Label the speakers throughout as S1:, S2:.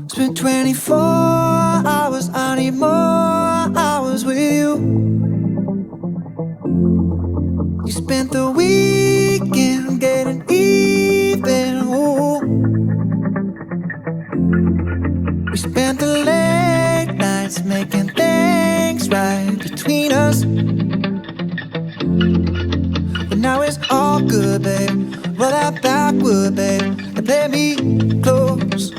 S1: Spent 24 hours, I need more hours with you. You spent the weekend getting even, ooh. We spent the late nights making things right between us. But now it's all good, babe. Roll that backward, babe, and play me close.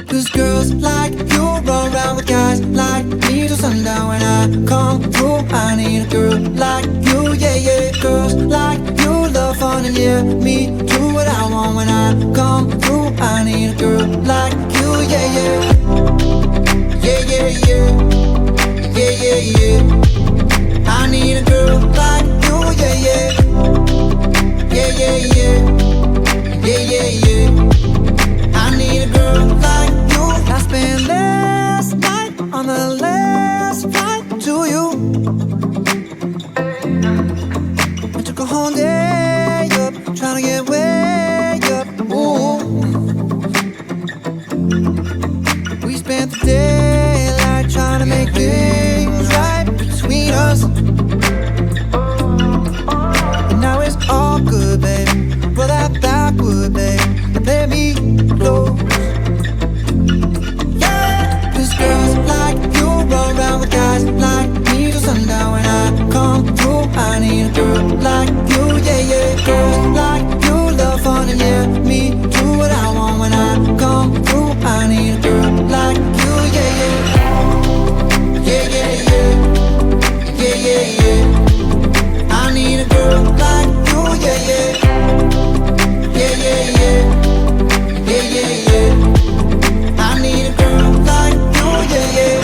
S1: Cause girls like you run around with guys like me till sundown. When I come through, I need a girl like you, yeah, yeah. Girls like you love fun and yeah, me do what I want. When I come through, I need a girl like you, yeah, yeah. Yeah, yeah, yeah. Yeah, yeah, yeah. I need a girl like you, yeah, yeah. Yeah, yeah, yeah. Yeah, yeah, yeah. I need a girl like you. I spent last night on the last flight to you. I took a whole day up, trying to get way up, ooh. We spent the daylight trying to make things right between us. And now it's all good, babe. Roll that backward, babe, and play me close. Yeah, cause girls like you run around with guys like me till sundown. When I come through, I need a girl like you, yeah, yeah. Girls like you love fun and yeah, me do what I want. When I come through, I need a girl like you, yeah, yeah. Yeah, yeah, yeah. Yeah, yeah, yeah. I need a girl like you, yeah, yeah. Yeah, yeah, yeah. Yeah, yeah, yeah. I need a girl like you, yeah, yeah.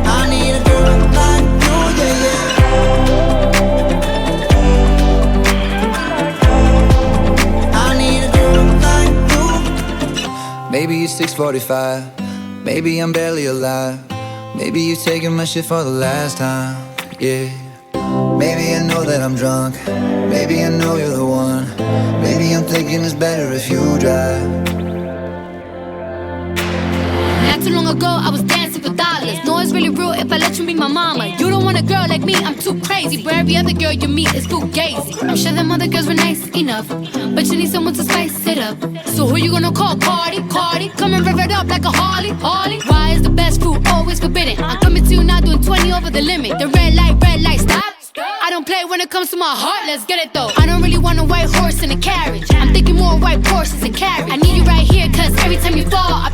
S1: I need a girl like you, yeah, yeah. I need a girl like you. Maybe it's 6:45. Maybe I'm barely alive. Maybe you're taking my shit for the last time, yeah. Maybe I know that I'm drunk. Maybe I know you're the one. Maybe I'm thinking it's better if you drive.
S2: Not too long ago, I was dancing for dollars. No, it's really real if I let you be my mama. You don't want a girl like me, I'm too crazy. Where every other girl you meet is fugazi. I'm sure them other girls were nice enough, but you need someone to spice it up. So who you gonna call? Cardi, Cardi. Come and rev it up like a Harley, Harley. Why is the best fruit always forbidden? I'm coming to you now doing 20 over the limit. The red light, stop. I don't play when it comes to my heart, let's get it though. I don't really want a white horse in a carriage. I'm thinking more white horses and carriage. I need you right here, cause every time you fall, I